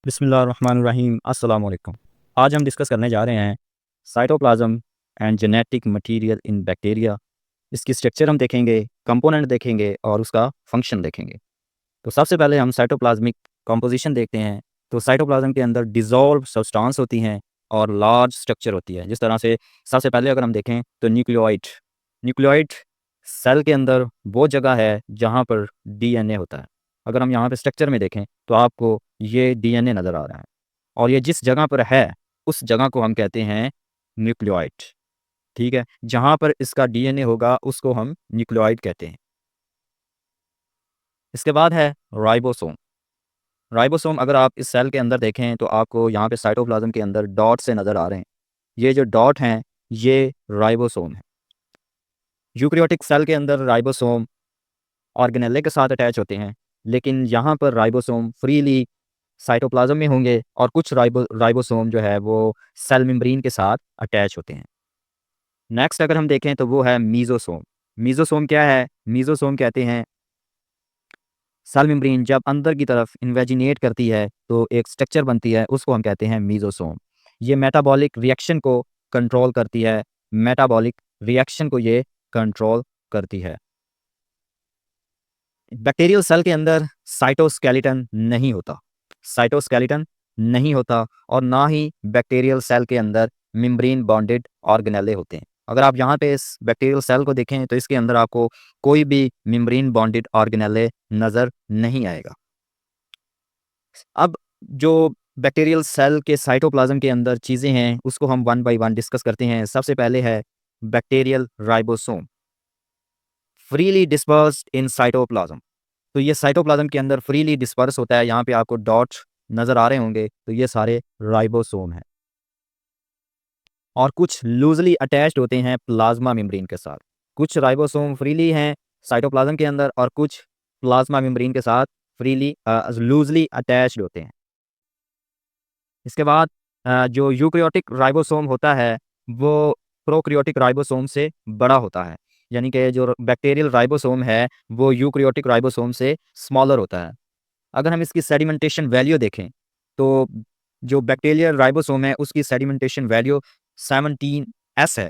बिस्मिल्लाहिर्रहमानिर्रहीम अस्सलाम वालेकुम। आज हम डिस्कस करने जा रहे हैं cytoplasm and genetic material in bacteria. इसकी स्ट्रक्चर हम देखेंगे, कंपोनेंट देखेंगे और उसका फंक्शन देखेंगे। तो सबसे पहले हम साइटोप्लाज्मिक कंपोजिशन देखते हैं। तो साइटोप्लाज्म के अंदर डिज़ोल्व सब्सटेंस होती हैं और लार्ज स्ट्रक्चर होती है। जिस तरह से सबसे पहले अगर हम देखें तो न्यूक्लियोइड न्यूक्लियोइड सेल के अंदर वो जगह है जहाँ पर डीएनए होता है। अगर हम यहाँ पे स्ट्रक्चर में देखें तो आपको ये डीएनए नज़र आ रहा है और ये जिस जगह पर है उस जगह को हम कहते हैं न्यूक्लियोइड। ठीक है, जहाँ पर इसका डीएनए होगा उसको हम न्यूक्लियोइड कहते हैं। इसके बाद है राइबोसोम। राइबोसोम अगर आप इस सेल के अंदर देखें तो आपको यहाँ पे साइटोप्लाज्म के अंदर डॉट से नज़र आ रहे हैं। ये जो डॉट हैं ये राइबोसोम है। यूकेरियोटिक सेल के अंदर राइबोसोम ऑर्गेनेले के साथ अटैच होते हैं, लेकिन यहाँ पर राइबोसोम फ्रीली साइटोप्लाज्म में होंगे और कुछ राइबोसोम जो है वो सेल मेम्ब्रेन के साथ अटैच होते हैं। नेक्स्ट अगर हम देखें तो वो है मीजोसोम। मीजोसोम क्या है? मीजोसोम कहते हैं सेल मेम्ब्रेन जब अंदर की तरफ इन्वेजिनेट करती है तो एक स्ट्रक्चर बनती है, उसको हम कहते हैं मीजोसोम। ये मेटाबॉलिक रिएक्शन को कंट्रोल करती है। मेटाबॉलिक रिएक्शन को ये कंट्रोल करती है। बैक्टीरियल सेल के अंदर साइटोस्केलेटन नहीं होता। साइटोस्केलेटन नहीं होता और ना ही बैक्टीरियल सेल के अंदर मेम्ब्रेन बॉन्डेड ऑर्गेनेले होते हैं। अगर आप यहाँ पे इस बैक्टीरियल सेल को देखें तो इसके अंदर आपको कोई भी मेम्ब्रेन बॉन्डेड ऑर्गेनेले नज़र नहीं आएगा। अब जो बैक्टीरियल सेल के साइटोप्लाज्म के अंदर चीज़ें हैं उसको हम वन बाय वन डिस्कस करते हैं। सबसे पहले है bacterial ribosome, freely dispersed in cytoplasm. तो ये साइटोप्लाज्म के अंदर फ्रीली डिस्पर्स होता है। यहाँ पे आपको डॉट नज़र आ रहे होंगे, तो ये सारे राइबोसोम हैं और कुछ लूजली अटैच्ड होते हैं प्लाज्मा मेम्ब्रेन के साथ। कुछ राइबोसोम फ्रीली हैं साइटोप्लाज्म के अंदर और कुछ प्लाज्मा मेम्ब्रेन के साथ फ्रीली लूजली अटैच्ड होते हैं। इसके बाद जो यूकेरियोटिक राइबोसोम होता है वो प्रोकैरियोटिक राइबोसोम से बड़ा होता है। यानी कि जो बैक्टीरियल राइबोसोम है वो यूकेरियोटिक राइबोसोम से स्मॉलर होता है। अगर हम इसकी सेडिमेंटेशन वैल्यू देखें तो जो बैक्टीरियल राइबोसोम है उसकी सेडिमेंटेशन वैल्यू 17s है,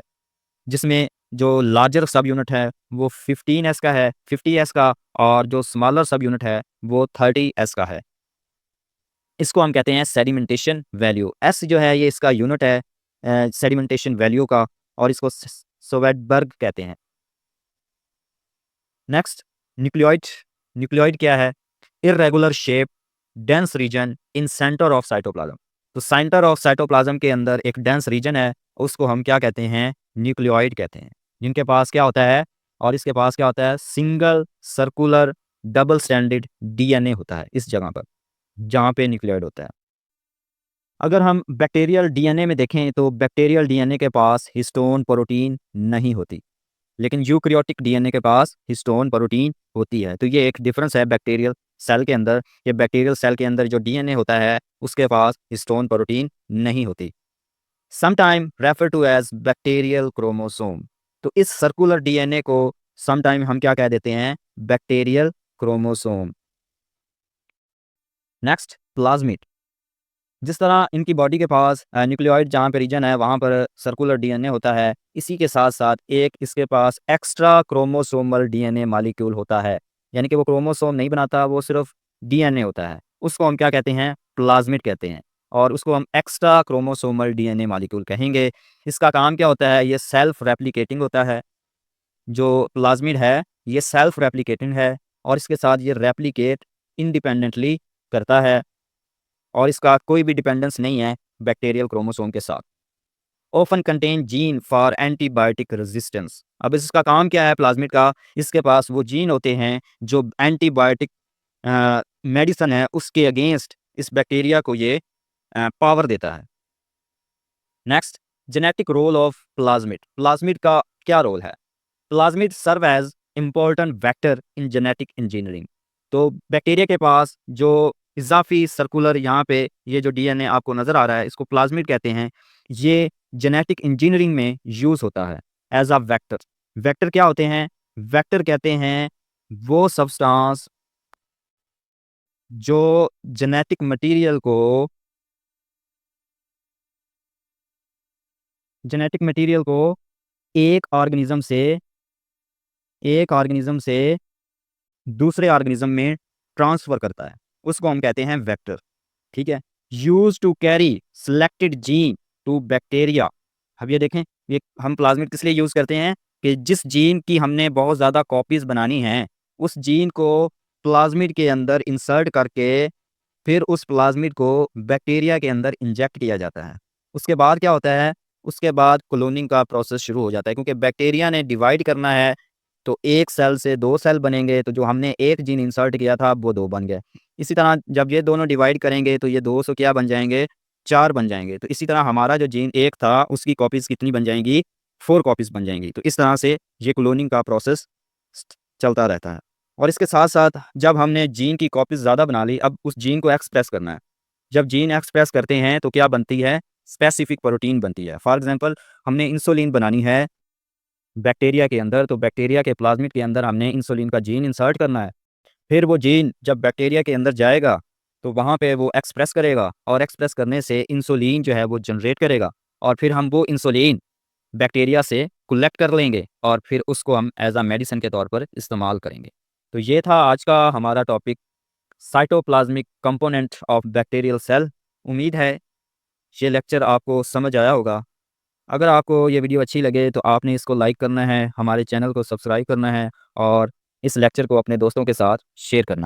जिसमें जो लार्जर सब यूनिट है वो 15s का है, 50s का, और जो स्मॉलर सब यूनिट है वो 30s का है। इसको हम कहते हैं सेडिमेंटेशन वैल्यू। एस जो है ये इसका यूनिट है सेडिमेंटेशन वैल्यू का और इसको सोवेडबर्ग कहते हैं। Next nucleoid. न्यूक्लियोइड क्या है? Irregular shape dense region in centre of cytoplasm. तो सेंटर ऑफ साइटोप्लाज्म के अंदर एक डेंस रीजन है, उसको हम क्या कहते हैं? न्यूक्लियोइड कहते हैं। जिनके पास क्या होता है और इसके पास क्या होता है? Single circular double standard DNA होता है इस जगह पर जहाँ पे न्यूक्लियोइड होता है। अगर हम बैक्टीरियल डीएनए में देखें तो बैक्टीरियल डीएनए के पास हिस्टोन प्रोटीन नहीं होती, लेकिन यूकेरियोटिक डीएनए के पास हिस्टोन प्रोटीन होती है। तो ये एक डिफरेंस है बैक्टीरियल सेल के अंदर। ये बैक्टीरियल सेल के अंदर जो डीएनए होता है उसके पास हिस्टोन प्रोटीन नहीं होती। Sometime refer to as bacterial chromosome. तो इस सर्कुलर डीएनए को समटाइम हम क्या कह देते हैं? Bacterial chromosome. Next plasmid. जिस तरह इनकी बॉडी के पास न्यूक्लियोइड जहाँ पे रीजन है वहाँ पर सर्कुलर डीएनए होता है, इसी के साथ साथ एक इसके पास एक्स्ट्रा क्रोमोसोमल डीएनए मॉलिक्यूल होता है। यानी कि वो क्रोमोसोम नहीं बनाता, वो सिर्फ डीएनए होता है। उसको हम क्या कहते हैं? प्लाज्मिड कहते हैं और उसको हम एक्स्ट्रा क्रोमोसोमल डीएनए मॉलिक्यूल कहेंगे। इसका काम क्या होता है? ये सेल्फ रेप्लिकेटिंग होता है। जो प्लाज्मिड है ये सेल्फ रेप्लिकेटिंग है और इसके साथ ये रेप्लिकेट इंडिपेंडेंटली करता है और इसका कोई भी डिपेंडेंस नहीं है बैक्टीरियल क्रोमोसोम के साथ। Often contain gene for antibiotic resistance. अब इसका काम क्या है प्लाज्मिड का? इसके पास वो जीन होते हैं जो एंटीबायोटिक मेडिसिन है उसके अगेंस्ट इस बैक्टीरिया को ये पावर देता है। Next genetic role of plasmid. Plasmid का क्या रोल है? Plasmid serve as important vector in genetic engineering. तो बैक्टीरिया के पास जो इजाफी सर्कुलर यहाँ पे ये जो डीएनए आपको नज़र आ रहा है इसको प्लाज्मिड कहते हैं। ये जेनेटिक इंजीनियरिंग में यूज़ होता है एज अ वेक्टर। वेक्टर क्या होते हैं? वेक्टर कहते हैं वो सब्सटेंस जो जेनेटिक मटेरियल को जेनेटिक मटेरियल को एक ऑर्गेनिज्म से एक ऑर्गेनिज्म से दूसरे ऑर्गेनिज्म में ट्रांसफर करता है, उसको हम कहते हैं वेक्टर। ठीक है, use to carry selected gene to bacteria. अब ये देखें, ये हम प्लाज्मिड किस लिए यूज करते हैं कि जिस जीन की हमने बहुत ज़्यादा कॉपीज बनानी है, उस जीन को प्लाज्मिड के अंदर इंसर्ट करके फिर उस प्लाज्मिड को बैक्टीरिया के अंदर इंजेक्ट किया जाता है। उसके बाद क्या होता है, उसके बाद क्लोनिंग का प्रोसेस शुरू हो जाता है, क्योंकि बैक्टीरिया ने डिवाइड करना है। तो एक सेल से दो सेल बनेंगे, तो जो हमने एक जीन इंसर्ट किया था वो दो बन गए। इसी तरह जब ये दोनों डिवाइड करेंगे तो ये दो सौ क्या बन जाएंगे, चार बन जाएंगे। तो इसी तरह हमारा जो जीन एक था उसकी कॉपीज़ कितनी बन जाएंगी, फोर कॉपीज़ बन जाएंगी। तो इस तरह से ये क्लोनिंग का प्रोसेस चलता रहता है। और इसके साथ साथ जब हमने जीन की कॉपीज़ ज़्यादा बना ली, अब उस जीन को एक्सप्रेस करना है। जब जीन एक्सप्रेस करते हैं तो क्या बनती है, स्पेसिफिक प्रोटीन बनती है। फॉर एग्जांपल, हमने इंसुलिन बनानी है बैक्टीरिया के अंदर, तो बैक्टीरिया के प्लाज्मिड के अंदर हमने इंसुलिन का जीन इंसर्ट करना है। फिर वो जीन जब बैक्टीरिया के अंदर जाएगा तो वहाँ पे वो एक्सप्रेस करेगा, और एक्सप्रेस करने से इंसुलिन जो है वो जनरेट करेगा, और फिर हम वो इंसुलिन बैक्टीरिया से कलेक्ट कर लेंगे और फिर उसको हम एज अ मेडिसिन के तौर पर इस्तेमाल करेंगे। तो ये था आज का हमारा topic, cytoplasmic component of bacterial cell. उम्मीद है ये लेक्चर आपको समझ आया होगा। अगर आपको ये वीडियो अच्छी लगे तो आपने इसको लाइक करना है, हमारे चैनल को सब्सक्राइब करना है, और इस लेक्चर को अपने दोस्तों के साथ शेयर करना है।